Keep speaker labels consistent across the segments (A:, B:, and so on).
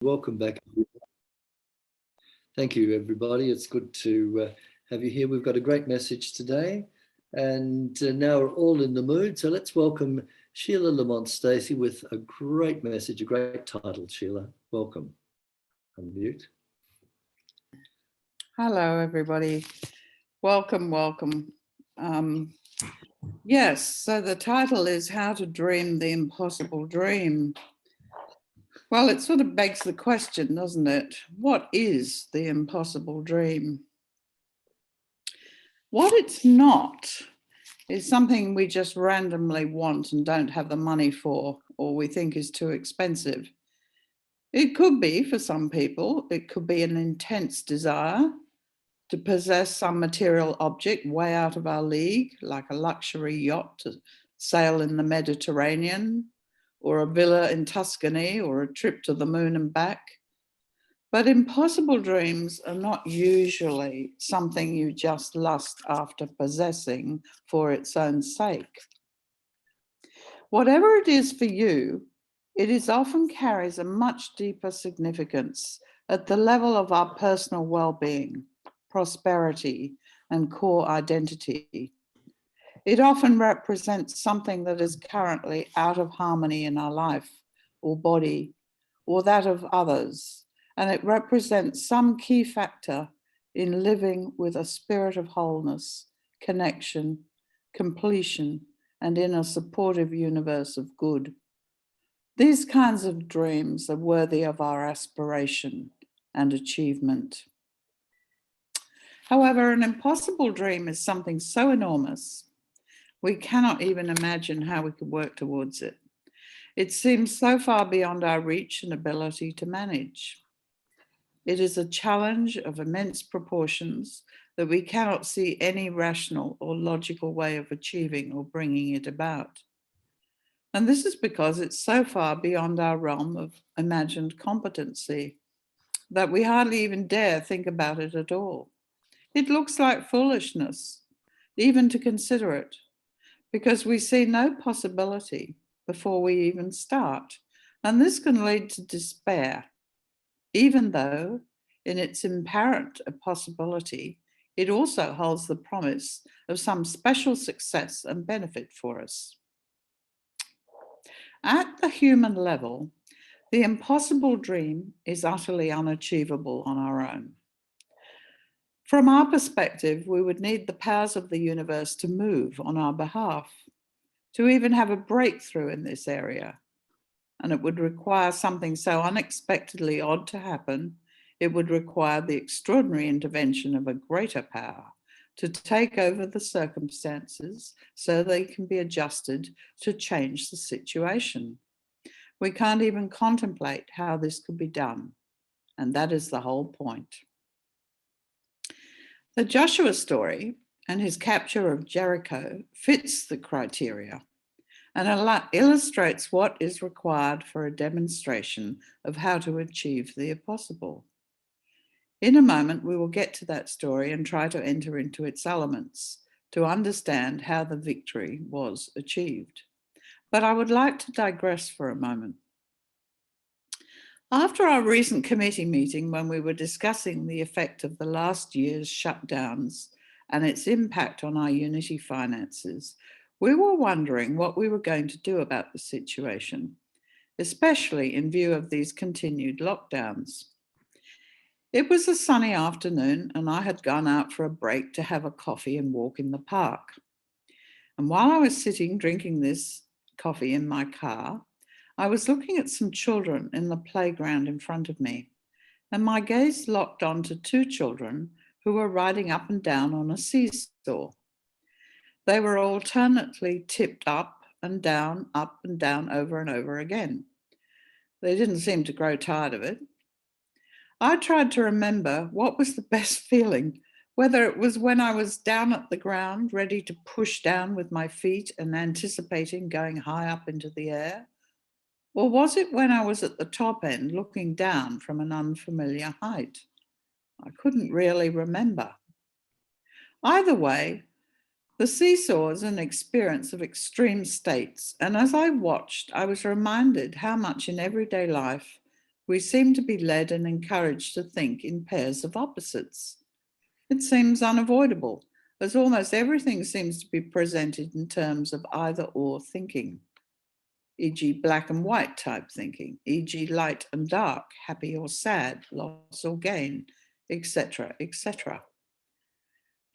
A: Welcome back. Thank you, everybody. It's good to have you here. We've got a great message today, and now we're all in the mood. So let's welcome Sheila Lamont Stacey with a great message, a great title. Sheila, welcome. Unmute.
B: Hello, everybody. Welcome, welcome. Yes, so the title is How to Dream the Impossible Dream. Well, it sort of begs the question, doesn't it? What is the impossible dream? What it's not is something we just randomly want and don't have the money for, or we think is too expensive. It could be, for some people, it could be an intense desire to possess some material object way out of our league, like a luxury yacht to sail in the Mediterranean, or a villa in Tuscany, or a trip to the moon and back. But impossible dreams are not usually something you just lust after possessing for its own sake. Whatever it is for you, it is often carries a much deeper significance at the level of our personal well-being, prosperity, and core identity. It often represents something that is currently out of harmony in our life or body or that of others, and it represents some key factor in living with a spirit of wholeness, connection, completion, and in a supportive universe of good. These kinds of dreams are worthy of our aspiration and achievement. However, an impossible dream is something so enormous, we cannot even imagine how we could work towards it. It seems so far beyond our reach and ability to manage. It is a challenge of immense proportions that we cannot see any rational or logical way of achieving or bringing it about. And this is because it's so far beyond our realm of imagined competency that we hardly even dare think about it at all. It looks like foolishness, even to consider it, because we see no possibility before we even start. And this can lead to despair, even though in its apparent possibility, it also holds the promise of some special success and benefit for us. At the human level, the impossible dream is utterly unachievable on our own. From our perspective, we would need the powers of the universe to move on our behalf, to even have a breakthrough in this area. And it would require something so unexpectedly odd to happen, it would require the extraordinary intervention of a greater power to take over the circumstances so they can be adjusted to change the situation. We can't even contemplate how this could be done. And that is the whole point. The Joshua story and his capture of Jericho fits the criteria and illustrates what is required for a demonstration of how to achieve the impossible. In a moment, we will get to that story and try to enter into its elements to understand how the victory was achieved. But I would like to digress for a moment. After our recent committee meeting, when we were discussing the effect of the last year's shutdowns and its impact on our Unity finances, we were wondering what we were going to do about the situation, especially in view of these continued lockdowns. It was a sunny afternoon and I had gone out for a break to have a coffee and walk in the park. And while I was sitting drinking this coffee in my car, I was looking at some children in the playground in front of me, and my gaze locked onto two children who were riding up and down on a seesaw. They were alternately tipped up and down, over and over again. They didn't seem to grow tired of it. I tried to remember what was the best feeling, whether it was when I was down at the ground, ready to push down with my feet and anticipating going high up into the air, or was it when I was at the top end looking down from an unfamiliar height? I couldn't really remember. Either way, the seesaw is an experience of extreme states, and as I watched, I was reminded how much in everyday life We seem to be led and encouraged to think in pairs of opposites. It seems unavoidable, as almost everything seems to be presented in terms of either or thinking, e.g. black and white type thinking, e.g. light and dark, happy or sad, loss or gain, etc., etc.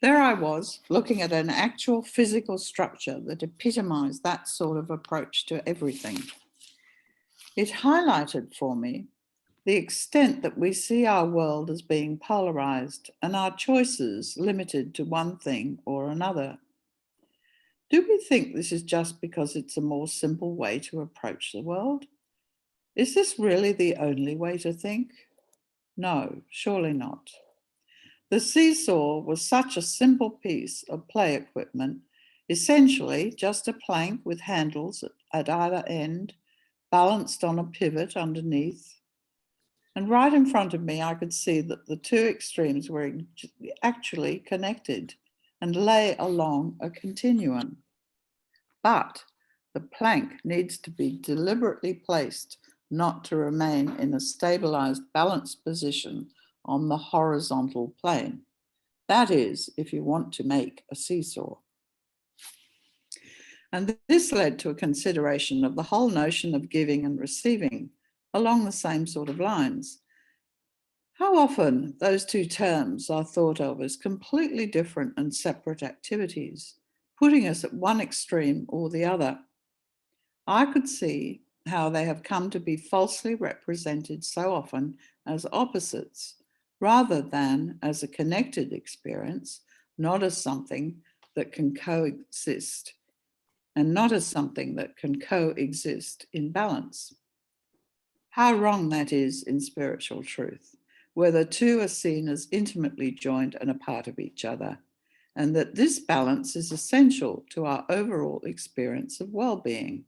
B: There I was, looking at an actual physical structure that epitomized that sort of approach to everything. It highlighted for me the extent that we see our world as being polarized and our choices limited to one thing or another. Do we think this is just because it's a more simple way to approach the world? Is this really the only way to think? No, surely not. The seesaw was such a simple piece of play equipment, essentially just a plank with handles at either end, balanced on a pivot underneath. And right in front of me, I could see that the two extremes were actually connected and lay along a continuum. But the plank needs to be deliberately placed not to remain in a stabilized, balanced position on the horizontal plane. That is, if you want to make a seesaw. And this led to a consideration of the whole notion of giving and receiving along the same sort of lines. How often those two terms are thought of as completely different and separate activities, putting us at one extreme or the other. I could see how they have come to be falsely represented so often as opposites, rather than as a connected experience, not as something that can coexist, and not as something that can coexist in balance. How wrong that is in spiritual truth, where the two are seen as intimately joined and a part of each other, and that this balance is essential to our overall experience of well-being.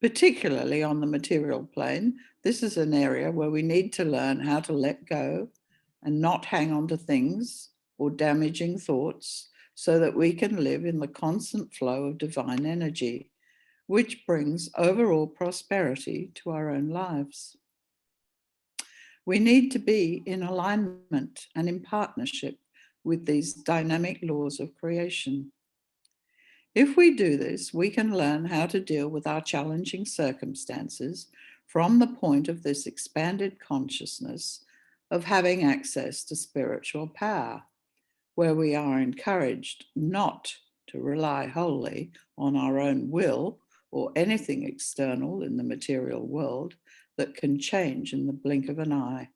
B: Particularly on the material plane, this is an area where we need to learn how to let go and not hang on to things or damaging thoughts so that we can live in the constant flow of divine energy, which brings overall prosperity to our own lives. We need to be in alignment and in partnership with these dynamic laws of creation. If we do this, we can learn how to deal with our challenging circumstances from the point of this expanded consciousness of having access to spiritual power, where we are encouraged not to rely wholly on our own will or anything external in the material world that can change in the blink of an eye.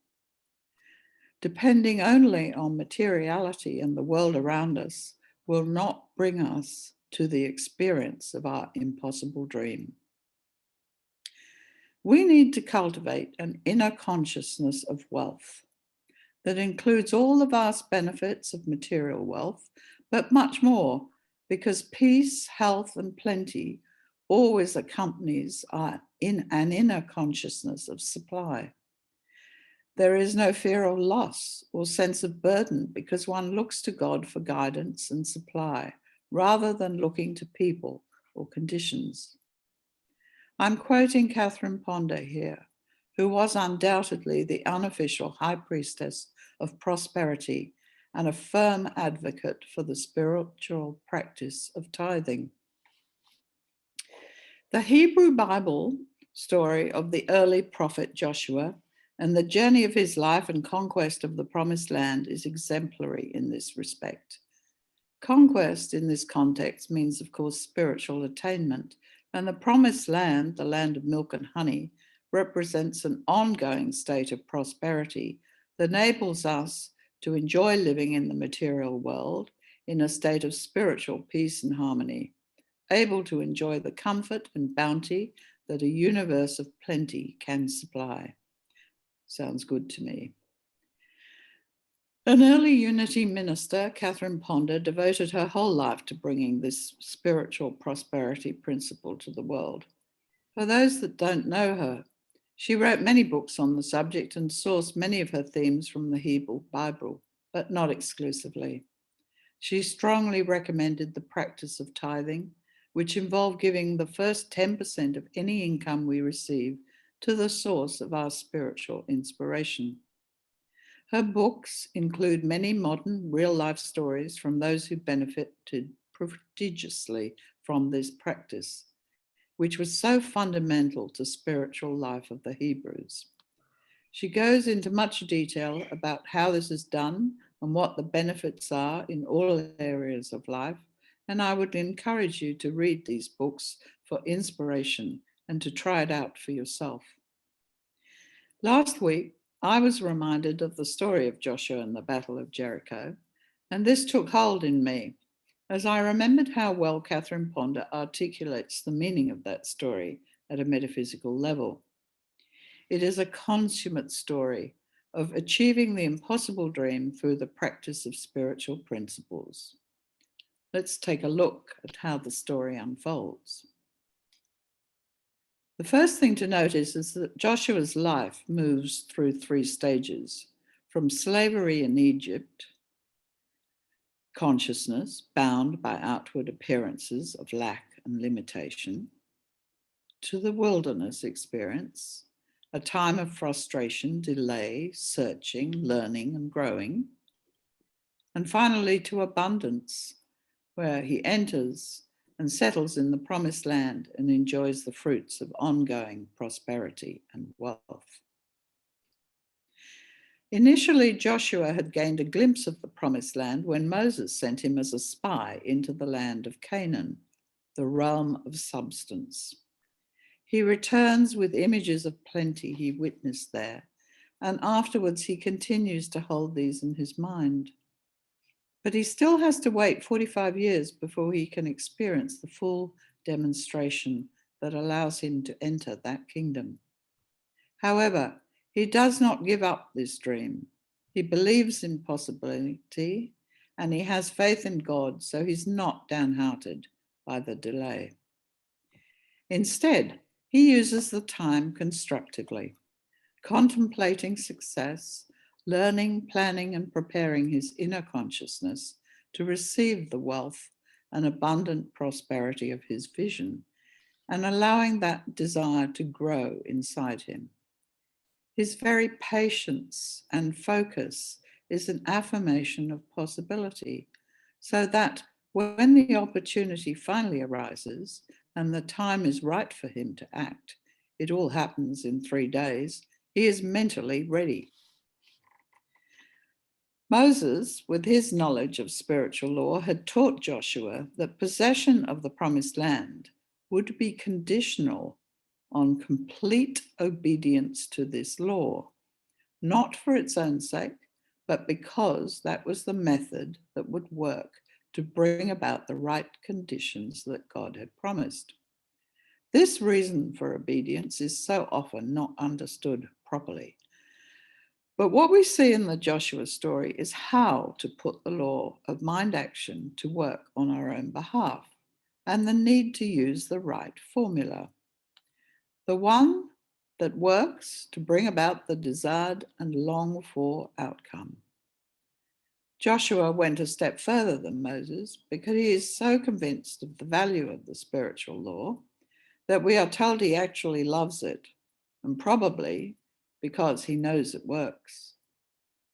B: Depending only on materiality and the world around us will not bring us to the experience of our impossible dream. We need to cultivate an inner consciousness of wealth that includes all the vast benefits of material wealth, but much more, because peace, health, and plenty always accompanies an inner consciousness of supply. There is no fear of loss or sense of burden because one looks to God for guidance and supply, rather than looking to people or conditions. I'm quoting Catherine Ponder here, who was undoubtedly the unofficial high priestess of prosperity and a firm advocate for the spiritual practice of tithing. The Hebrew Bible story of the early prophet Joshua and the journey of his life and conquest of the promised land is exemplary in this respect. Conquest in this context means, of course, spiritual attainment, and the promised land, the land of milk and honey, represents an ongoing state of prosperity that enables us to enjoy living in the material world in a state of spiritual peace and harmony, able to enjoy the comfort and bounty that a universe of plenty can supply. Sounds good to me. An early Unity minister, Catherine Ponder, devoted her whole life to bringing this spiritual prosperity principle to the world. For those that don't know her, she wrote many books on the subject and sourced many of her themes from the Hebrew Bible, but not exclusively. She strongly recommended the practice of tithing, which involved giving the first 10% of any income we receive to the source of our spiritual inspiration. Her books include many modern real-life stories from those who benefited prodigiously from this practice, which was so fundamental to spiritual life of the Hebrews. She goes into much detail about how this is done and what the benefits are in all areas of life, and I would encourage you to read these books for inspiration and to try it out for yourself. Last week, I was reminded of the story of Joshua and the Battle of Jericho, and this took hold in me as I remembered how well Catherine Ponder articulates the meaning of that story at a metaphysical level. It is a consummate story of achieving the impossible dream through the practice of spiritual principles. Let's take a look at how the story unfolds. The first thing to notice is that Joshua's life moves through three stages: from slavery in Egypt, consciousness bound by outward appearances of lack and limitation, to the wilderness experience, a time of frustration, delay, searching, learning, and growing, and finally to abundance, where he enters and settles in the promised land and enjoys the fruits of ongoing prosperity and wealth. Initially, Joshua had gained a glimpse of the promised land when Moses sent him as a spy into the land of Canaan, the realm of substance. He returns with images of plenty he witnessed there, and afterwards he continues to hold these in his mind. But he still has to wait 45 years before he can experience the full demonstration that allows him to enter that kingdom. However, he does not give up this dream. He believes in possibility and he has faith in God, so he's not downhearted by the delay. Instead, he uses the time constructively, contemplating success, learning, planning, and preparing his inner consciousness to receive the wealth and abundant prosperity of his vision, and allowing that desire to grow inside him. His very patience and focus is an affirmation of possibility, so that when the opportunity finally arises and the time is right for him to act, it all happens in 3 days, he is mentally ready. Moses, with his knowledge of spiritual law, had taught Joshua that possession of the promised land would be conditional on complete obedience to this law, not for its own sake, but because that was the method that would work to bring about the right conditions that God had promised. This reason for obedience is so often not understood properly. But what we see in the Joshua story is how to put the law of mind action to work on our own behalf, and the need to use the right formula. The one that works to bring about the desired and longed for outcome. Joshua went a step further than Moses because he is so convinced of the value of the spiritual law that we are told he actually loves it, and probably because he knows it works.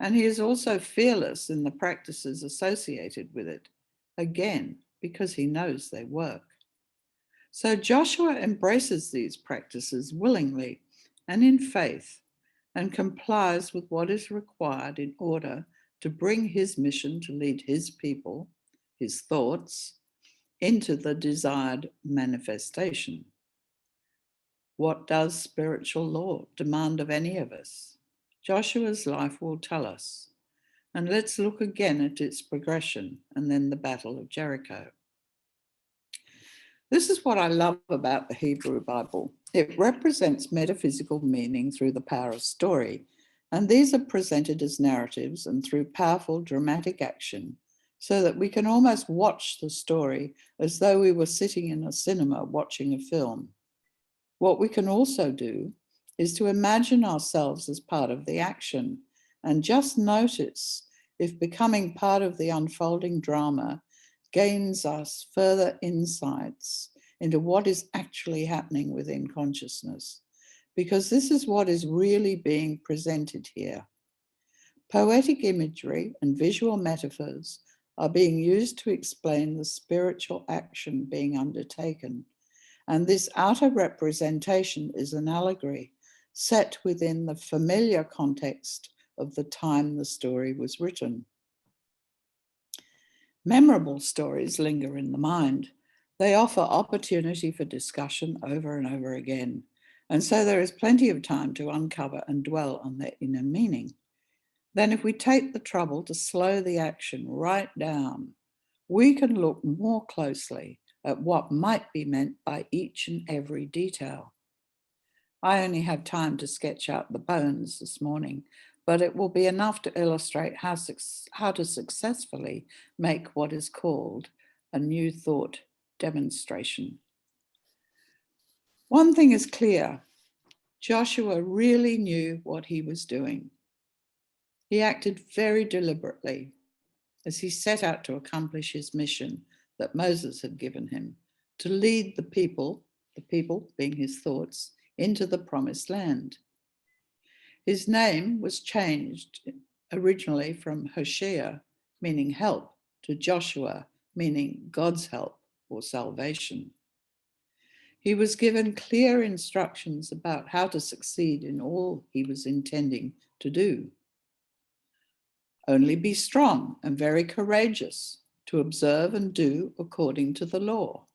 B: And he is also fearless in the practices associated with it, again, because he knows they work. So Joshua embraces these practices willingly and in faith, and complies with what is required in order to bring his mission to lead his people, his thoughts, into the desired manifestation. What does spiritual law demand of any of us? Joshua's life will tell us. And let's look again at its progression and then the Battle of Jericho. This is what I love about the Hebrew Bible. It represents metaphysical meaning through the power of story, and these are presented as narratives and through powerful dramatic action, so that we can almost watch the story as though we were sitting in a cinema watching a film. What we can also do is to imagine ourselves as part of the action and just notice if becoming part of the unfolding drama gains us further insights into what is actually happening within consciousness, because this is what is really being presented here. Poetic imagery and visual metaphors are being used to explain the spiritual action being undertaken, and this outer representation is an allegory set within the familiar context of the time the story was written. Memorable stories linger in the mind. They offer opportunity for discussion over and over again, and so there is plenty of time to uncover and dwell on their inner meaning. Then if we take the trouble to slow the action right down, we can look more closely at what might be meant by each and every detail. I only have time to sketch out the bones this morning, but it will be enough to illustrate how to successfully make what is called a new thought demonstration. One thing is clear, Joshua really knew what he was doing. He acted very deliberately as he set out to accomplish his mission that Moses had given him, to lead the people being his thoughts, into the promised land. His name was changed originally from Hoshea, meaning help, to Joshua, meaning God's help or salvation. He was given clear instructions about how to succeed in all he was intending to do. Only be strong and very courageous to observe and do according to the law.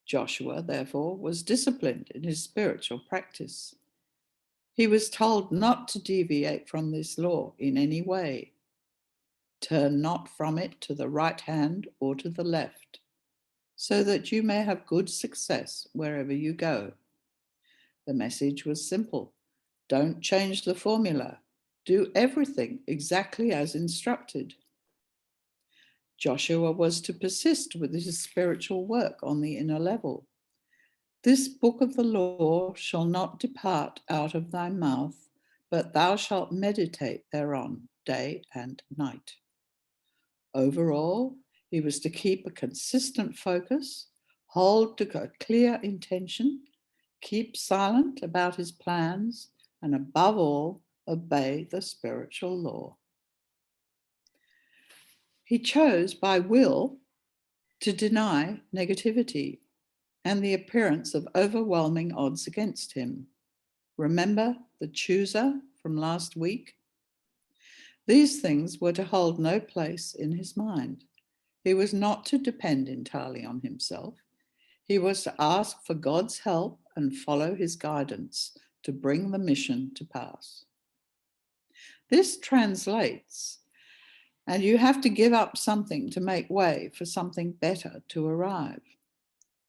B: Joshua, therefore, was disciplined in his spiritual practice. He was told not to deviate from this law in any way. Turn not from it to the right hand or to the left, so that you may have good success wherever you go. The message was simple. Don't change the formula. Do everything exactly as instructed. Joshua was to persist with his spiritual work on the inner level. This book of the law shall not depart out of thy mouth, but thou shalt meditate thereon day and night. Overall, he was to keep a consistent focus, hold to a clear intention, keep silent about his plans, and above all, obey the spiritual law. He chose by will to deny negativity and the appearance of overwhelming odds against him. Remember the chooser from last week? These things were to hold no place in his mind. He was not to depend entirely on himself. He was to ask for God's help and follow his guidance to bring the mission to pass. This translates, and you have to give up something to make way for something better to arrive.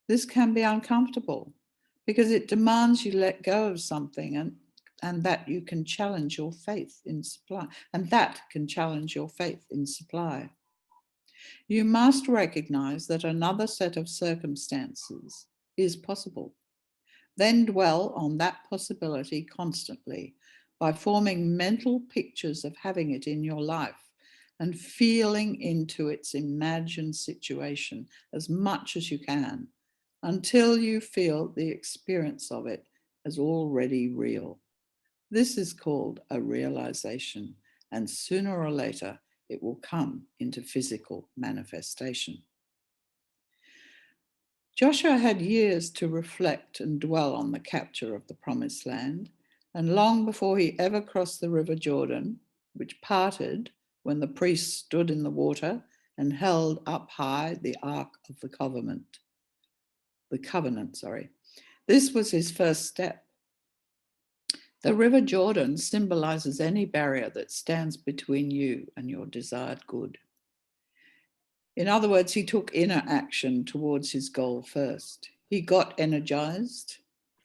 B: This can be uncomfortable because it demands you let go of something and that you can challenge your faith in supply. You must recognize that another set of circumstances is possible. Then dwell on that possibility constantly by forming mental pictures of having it in your life and feeling into its imagined situation as much as you can until you feel the experience of it as already real. This is called a realization, and sooner or later it will come into physical manifestation. Joshua had years to reflect and dwell on the capture of the promised land, and long before he ever crossed the river Jordan, which parted when the priests stood in the water and held up high the Ark of the Covenant. This was his first step. The river Jordan symbolizes any barrier that stands between you and your desired good. In other words, he took inner action towards his goal first. He got energized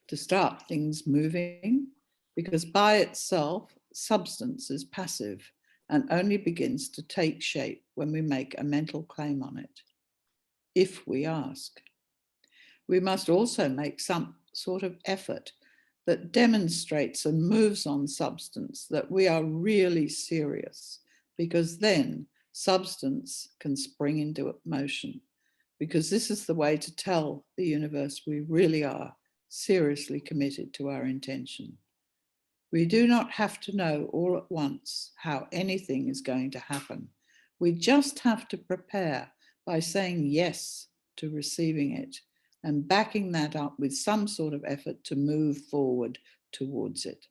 B: to start things moving because by itself, substance is passive and only begins to take shape when we make a mental claim on it, if we ask. We must also make some sort of effort that demonstrates and moves on substance that we are really serious, because then substance can spring into motion, because this is the way to tell the universe we really are seriously committed to our intention. We do not have to know all at once how anything is going to happen. We just have to prepare by saying yes to receiving it and backing that up with some sort of effort to move forward towards it.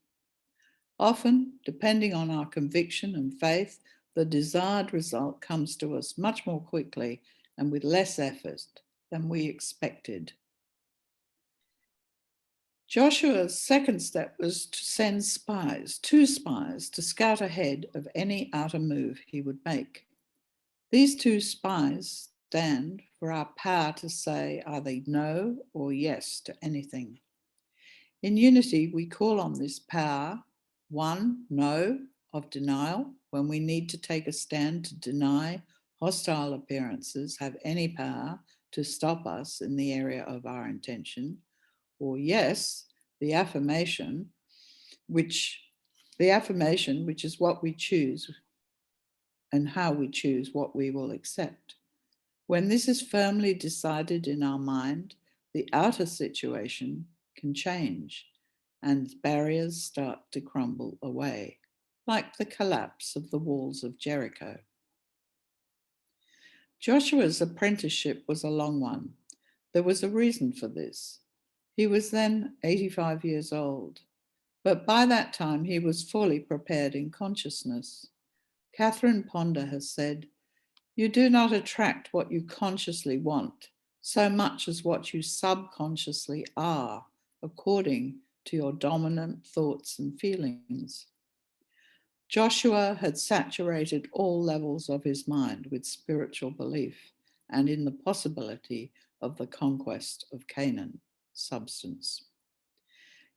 B: Often, depending on our conviction and faith, the desired result comes to us much more quickly and with less effort than we expected. Joshua's second step was to send two spies, to scout ahead of any outer move he would make. These two spies stand for our power to say either no or yes to anything. In unity, we call on this power, one, no, of denial, when we need to take a stand to deny hostile appearances have any power to stop us in the area of our intention, or yes, the affirmation, which is what we choose and how we choose what we will accept. When this is firmly decided in our mind, the outer situation can change and barriers start to crumble away, like the collapse of the walls of Jericho. Joshua's apprenticeship was a long one. There was a reason for this. He was then 85 years old, but by that time he was fully prepared in consciousness. Catherine Ponder has said, "You do not attract what you consciously want so much as what you subconsciously are, according to your dominant thoughts and feelings." Joshua had saturated all levels of his mind with spiritual belief and in the possibility of the conquest of Canaan, substance.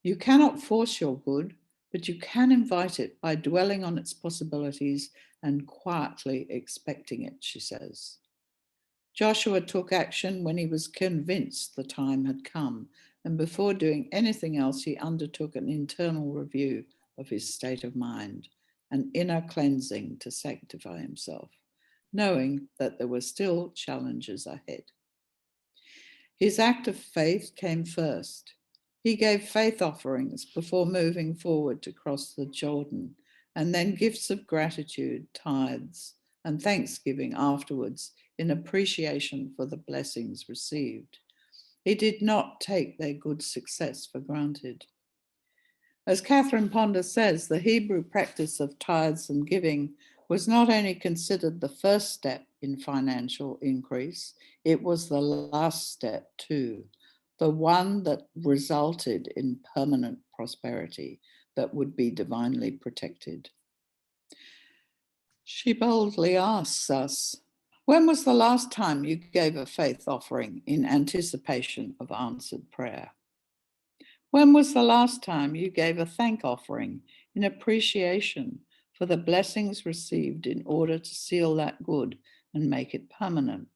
B: You cannot force your good, but you can invite it by dwelling on its possibilities and quietly expecting it, she says. Joshua took action when he was convinced the time had come, and before doing anything else, he undertook an internal review of his state of mind, an inner cleansing to sanctify himself, knowing that there were still challenges ahead. His act of faith came first. He gave faith offerings before moving forward to cross the Jordan, and then gifts of gratitude, tithes, and thanksgiving afterwards in appreciation for the blessings received. He did not take their good success for granted. As Catherine Ponder says, the Hebrew practice of tithes and giving was not only considered the first step in financial increase, it was the last step too, the one that resulted in permanent prosperity that would be divinely protected. She boldly asks us, when was the last time you gave a faith offering in anticipation of answered prayer? When was the last time you gave a thank offering in appreciation for the blessings received in order to seal that good and make it permanent?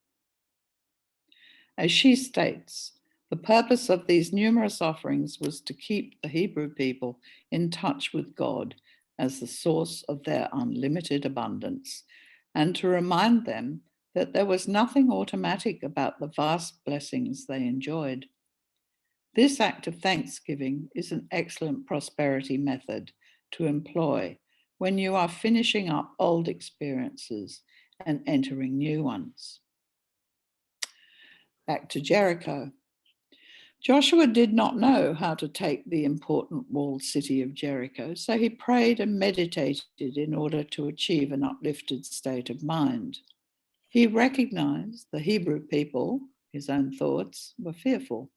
B: As she states, the purpose of these numerous offerings was to keep the Hebrew people in touch with God as the source of their unlimited abundance, and to remind them that there was nothing automatic about the vast blessings they enjoyed. This act of thanksgiving is an excellent prosperity method to employ when you are finishing up old experiences and entering new ones. Back to Jericho. Joshua did not know how to take the important walled city of Jericho, so he prayed and meditated in order to achieve an uplifted state of mind. He recognized the Hebrew people, his own thoughts, were fearful.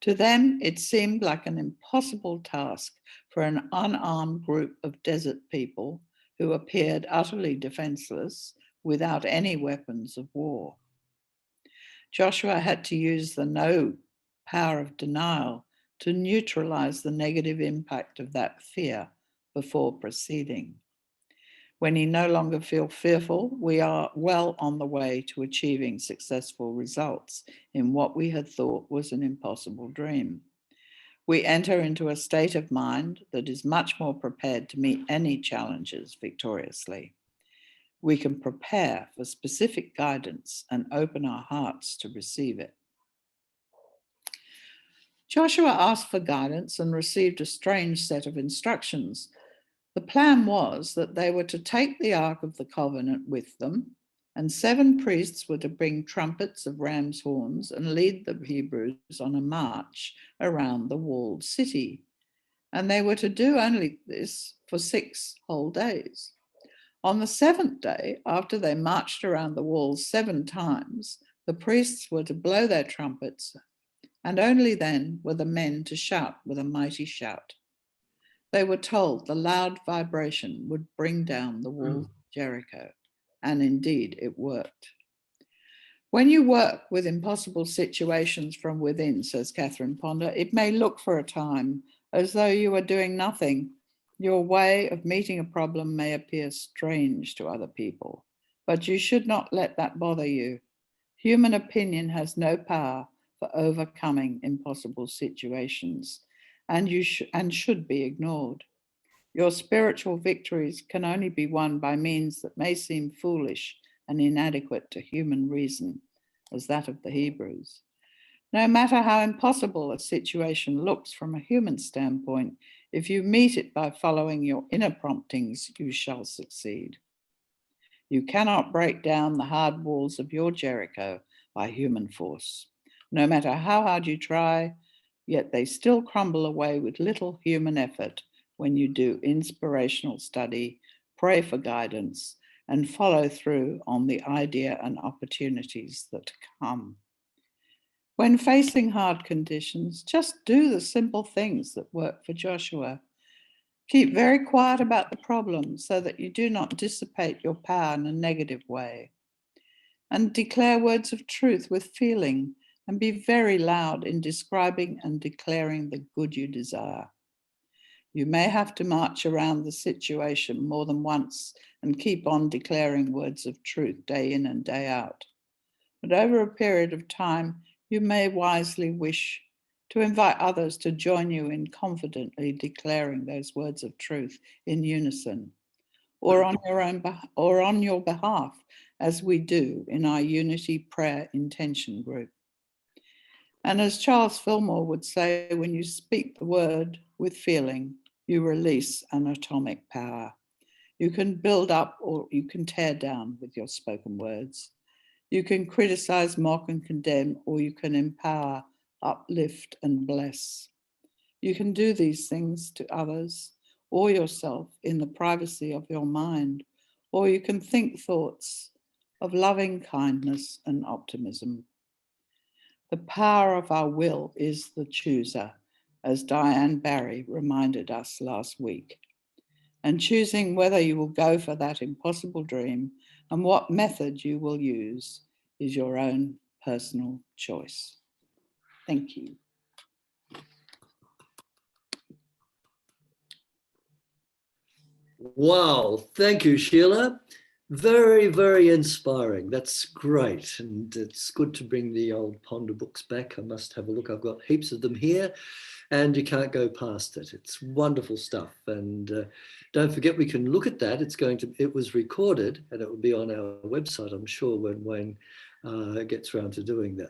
B: To them, it seemed like an impossible task for an unarmed group of desert people who appeared utterly defenseless without any weapons of war. Joshua had to use the no power of denial to neutralize the negative impact of that fear before proceeding. When you no longer feel fearful, we are well on the way to achieving successful results in what we had thought was an impossible dream. We enter into a state of mind that is much more prepared to meet any challenges victoriously. We can prepare for specific guidance and open our hearts to receive it. Joshua asked for guidance and received a strange set of instructions. The plan was that they were to take the Ark of the Covenant with them, and 7 priests were to bring trumpets of ram's horns and lead the Hebrews on a march around the walled city. And they were to do only this for 6 whole days. On the 7th day, after they marched around the walls 7 times, the priests were to blow their trumpets, and only then were the men to shout with a mighty shout. They were told the loud vibration would bring down the walls of Jericho, and indeed it worked. When you work with impossible situations from within, says Catherine Ponder, it may look for a time as though you are doing nothing. Your way of meeting a problem may appear strange to other people, but you should not let that bother you. Human opinion has no power for overcoming impossible situations, and should be ignored. Your spiritual victories can only be won by means that may seem foolish and inadequate to human reason, as that of the Hebrews. No matter how impossible a situation looks from a human standpoint, if you meet it by following your inner promptings, you shall succeed. You cannot break down the hard walls of your Jericho by human force. No matter how hard you try, yet they still crumble away with little human effort when you do inspirational study, pray for guidance, and follow through on the idea and opportunities that come. When facing hard conditions, just do the simple things that work for Joshua. Keep very quiet about the problem so that you do not dissipate your power in a negative way. And declare words of truth with feeling, and be very loud in describing and declaring the good you desire. You may have to march around the situation more than once and keep on declaring words of truth day in and day out. But over a period of time, you may wisely wish to invite others to join you in confidently declaring those words of truth in unison, or on your behalf, as we do in our Unity Prayer Intention group. And as Charles Fillmore would say, when you speak the word with feeling, you release an atomic power. You can build up or you can tear down with your spoken words. You can criticize, mock, and condemn, or you can empower, uplift, and bless. You can do these things to others or yourself in the privacy of your mind, or you can think thoughts of loving kindness and optimism. The power of our will is the chooser, as Diane Barry reminded us last week. And choosing whether you will go for that impossible dream and what method you will use is your own personal choice. Thank you.
A: Wow, thank you, Sheila. Very, very inspiring. That's great. And it's good to bring the old Ponder books back. I must have a look. I've got heaps of them here and you can't go past it. It's wonderful stuff. And don't forget, we can look at that. It was recorded and it will be on our website, I'm sure, when Wayne gets around to doing that.